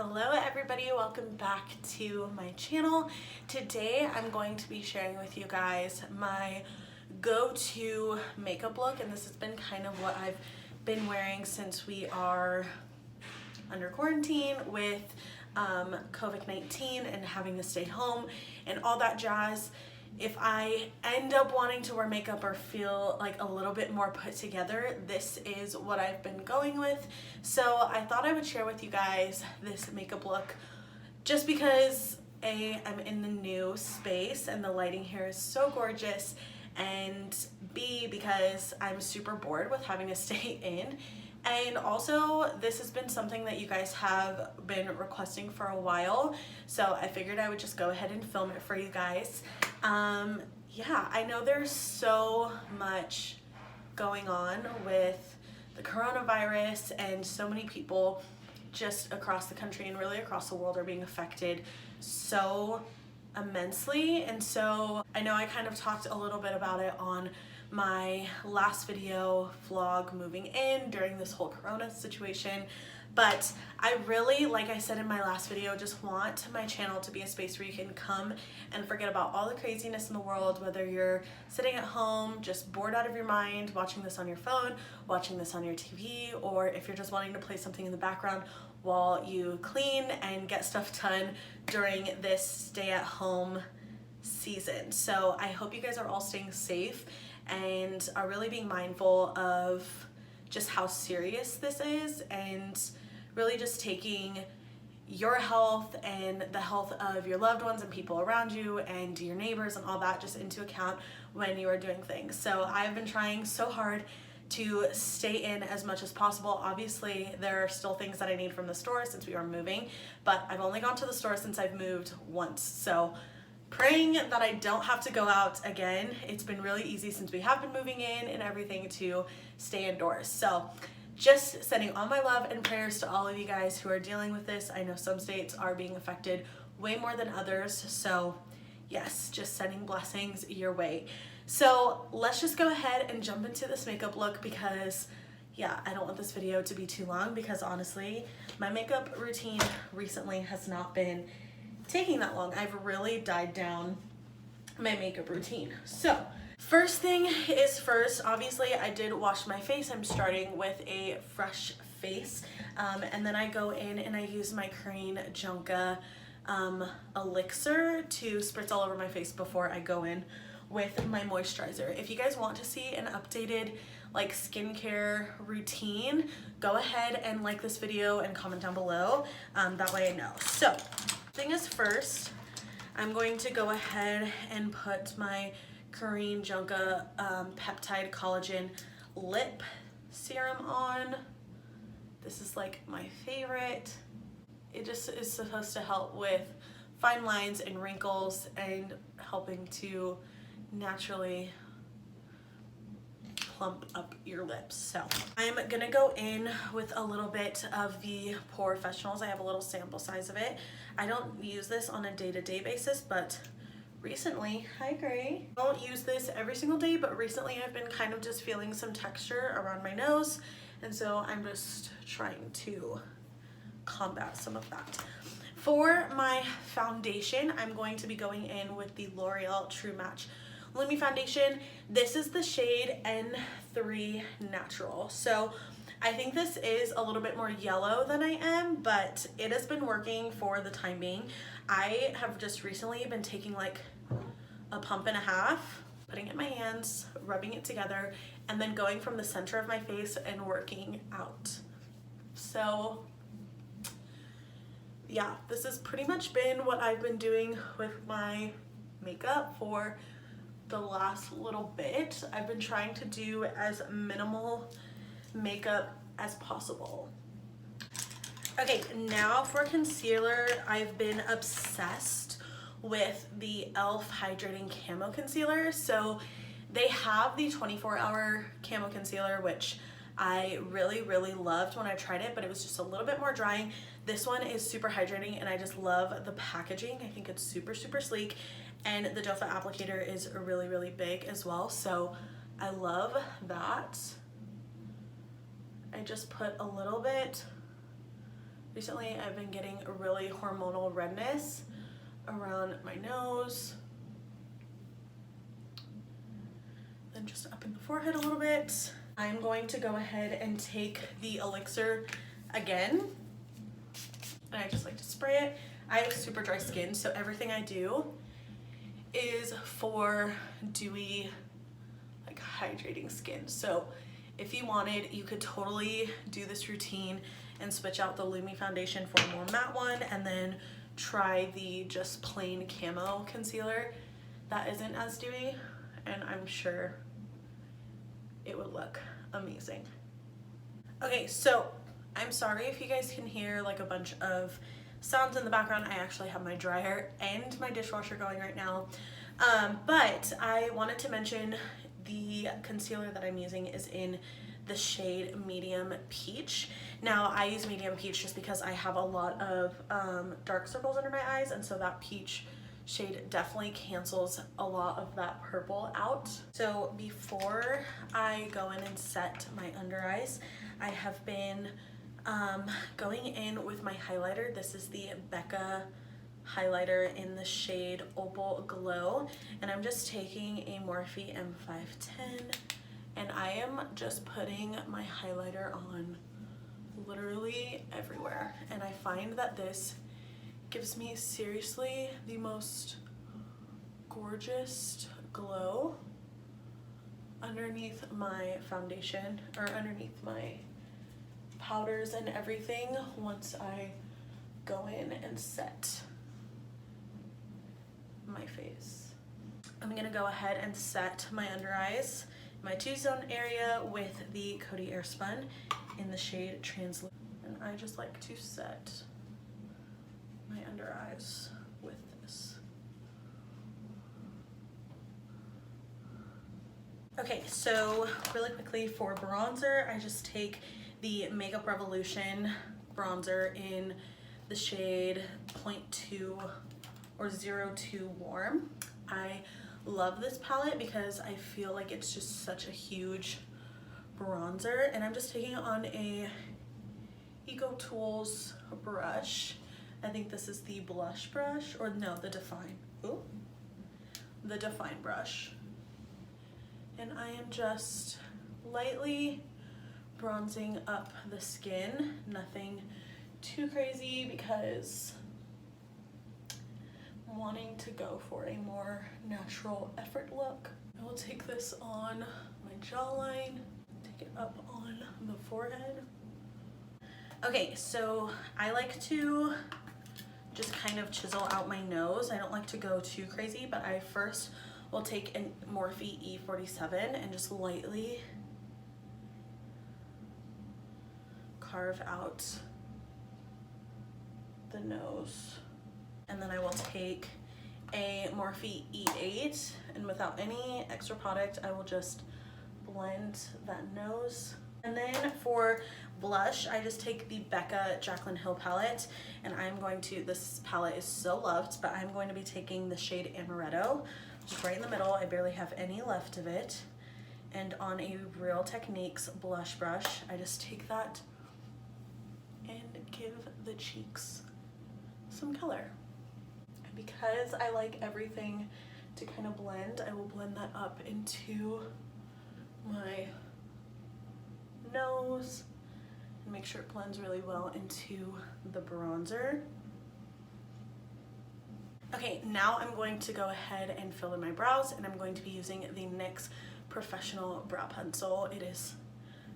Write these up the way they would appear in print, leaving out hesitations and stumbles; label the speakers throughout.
Speaker 1: Hello everybody, welcome back to my channel. Today I'm going to be sharing with you guys my go-to makeup look, and this has been kind of what I've been wearing since we are under quarantine with COVID-19 and having to stay home and all that jazz. If I end up wanting to wear makeup or feel like a little bit more put together, this is what I've been going with. So I thought I would share with you guys this makeup look just because A, I'm in the new space and the lighting here is so gorgeous, and B, because I'm super bored with having to stay in. And also, this has been something that you guys have been requesting for a while, so I figured I would just go ahead and film it for you guys. Yeah, I know there's so much going on with the coronavirus, and so many people just across the country and really across the world are being affected so immensely. And so I know I kind of talked a little bit about it on my last video vlog moving in during this whole corona situation, but I really, like I said in my last video, just want my channel to be a space where you can come and forget about all the craziness in the world, whether you're sitting at home just bored out of your mind watching this on your phone, watching this on your TV, or if you're just wanting to play something in the background while you clean and get stuff done during this stay-at-home season. So I hope you guys are all staying safe and are really being mindful of just how serious this is, and really just taking your health and the health of your loved ones and people around you and your neighbors and all that just into account when you are doing things. So I've been trying so hard to stay in as much as possible. Obviously, there are still things that I need from the store since we are moving, but I've only gone to the store since I've moved once. So praying that I don't have to go out again. It's been really easy since we have been moving in and everything to stay indoors. So just sending all my love and prayers to all of you guys who are dealing with this. I know some states are being affected way more than others. So yes, just sending blessings your way. So let's just go ahead and jump into this makeup look because yeah, I don't want this video to be too long because honestly, my makeup routine recently has not been taking that long. I've really dialed down my makeup routine. So first thing is first, obviously I did wash my face. I'm starting with a fresh face, and then I go in and I use my Korean Junka Elixir to spritz all over my face before I go in with my moisturizer. If you guys want to see an updated like skincare routine, go ahead and like this video and comment down below. That way I know. So thing is first, I'm going to go ahead and put my Korean Junka Peptide Collagen Lip Serum on. This is like my favorite. It just is supposed to help with fine lines and wrinkles and helping to naturally plump up your lips. So I'm gonna go in with a little bit of the POREfessionals. I have a little sample size of it. I don't use this on a day-to-day basis, but recently, hi Gray. I don't use this every single day, but recently I've been kind of just feeling some texture around my nose, and so I'm just trying to combat some of that. For my foundation, I'm going to be going in with the L'Oreal True Match Lumi foundation. This is the shade N3 Natural. So I think this is a little bit more yellow than I am, but it has been working for the time being. I have just recently been taking like a pump and a half, putting it in my hands, rubbing it together, and then going from the center of my face and working out. So yeah, this has pretty much been what I've been doing with my makeup for the last little bit. I've been trying to do as minimal makeup as possible. Okay, now for concealer, I've been obsessed with the e.l.f. Hydrating Camo Concealer. So they have the 24-hour Camo Concealer, which I really, really loved when I tried it, but it was just a little bit more drying. This one is super hydrating, and I just love the packaging. I think it's super, super sleek, and the doe foot applicator is really, really big as well, so I love that. I just put a little bit Recently, I've been getting a really hormonal redness around my nose, then just up in the forehead a little bit. I'm going to go ahead and take the Elixer again, and I just like to spray it. I have super dry skin, so everything I do is for dewy, like hydrating skin. So if you wanted, you could totally do this routine and switch out the Lumi foundation for a more matte one, and then try the just plain Camo concealer that isn't as dewy, and I'm sure it would look amazing. Okay, so I'm sorry if you guys can hear like a bunch of sounds in the background. I actually have my dryer and my dishwasher going right now, but I wanted to mention the concealer that I'm using is in the shade Medium Peach. Now I use Medium Peach just because I have a lot of dark circles under my eyes, and so that peach shade definitely cancels a lot of that purple out. So before I go in and set my under eyes, I have been going in with my highlighter. This is the Becca highlighter in the shade Opal Glow, and I'm just taking a Morphe M510, and I am just putting my highlighter on literally everywhere, and I find that this gives me seriously the most gorgeous glow underneath my foundation, or underneath my powders and everything, once I go in and set my face. I'm gonna go ahead and set my under eyes, my T-zone area, with the Coty Airspun in the shade Translucent. And I just like to set my under eyes with this. Okay, so really quickly for bronzer, I just take the Makeup Revolution bronzer in the shade 0.2 or 02 Warm. I love this palette because I feel like it's just such a huge bronzer, and I'm just taking it on a Eco Tools brush. I think this is the blush brush, or no, the Define. Ooh, the Define brush. And I am just lightly bronzing up the skin, nothing too crazy because I'm wanting to go for a more natural effort look. I will take this on my jawline, take it up on the forehead. Okay, so I like to just kind of chisel out my nose. I don't like to go too crazy, but I first will take a Morphe E47 and just lightly carve out the nose. And then I will take a Morphe E8, and without any extra product, I will just blend that nose. And then for blush, I just take the Becca Jaclyn Hill palette, and I'm going to, this palette is so loved, but I'm going to be taking the shade Amaretto, just right in the middle. I barely have any left of it. And on a Real Techniques blush brush, I just take that and give the cheeks some color. And because I like everything to kind of blend, I will blend that up into my nose and make sure it blends really well into the bronzer. Okay, now I'm going to go ahead and fill in my brows, and I'm going to be using the NYX Professional Brow Pencil. It is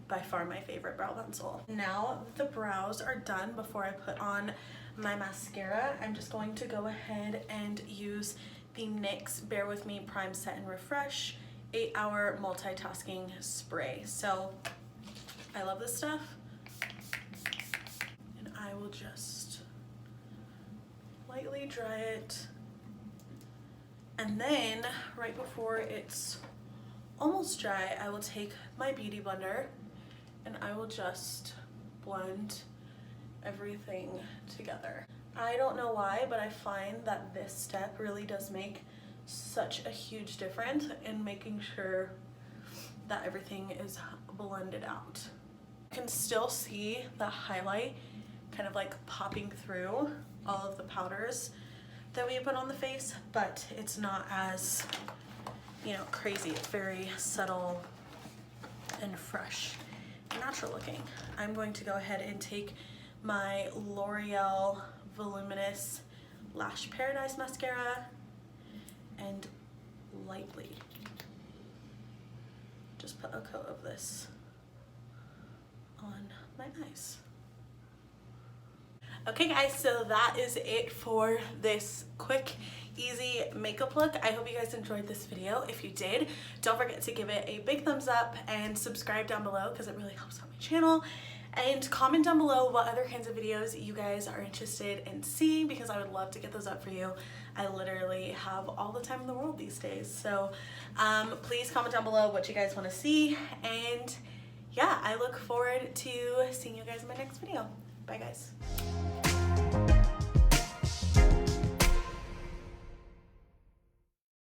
Speaker 1: by far my favorite brow pencil. Now the brows are done, before I put on my mascara, I'm just going to go ahead and use the NYX Bear With Me Prime, Set, and Refresh 8-hour multitasking spray. So I love this stuff, and I will just lightly dry it, and then right before it's almost dry, I will take my beauty blender and I will just blend everything together. I don't know why, but I find that this step really does make such a huge difference in making sure that everything is blended out. You can still see the highlight kind of like popping through all of the powders that we put on the face, but it's not as, you know, crazy. It's very subtle and fresh and natural looking. I'm going to go ahead and take my L'Oreal Voluminous Lash Paradise mascara and lightly just put a coat of this on my eyes. Okay guys, so that is it for this quick, easy makeup look. I hope you guys enjoyed this video. If you did, don't forget to give it a big thumbs up and subscribe down below because it really helps out my channel. And comment down below what other kinds of videos you guys are interested in seeing, because I would love to get those up for you. I literally have all the time in the world these days. So please comment down below what you guys want to see. And yeah, I look forward to seeing you guys in my next video. Bye guys.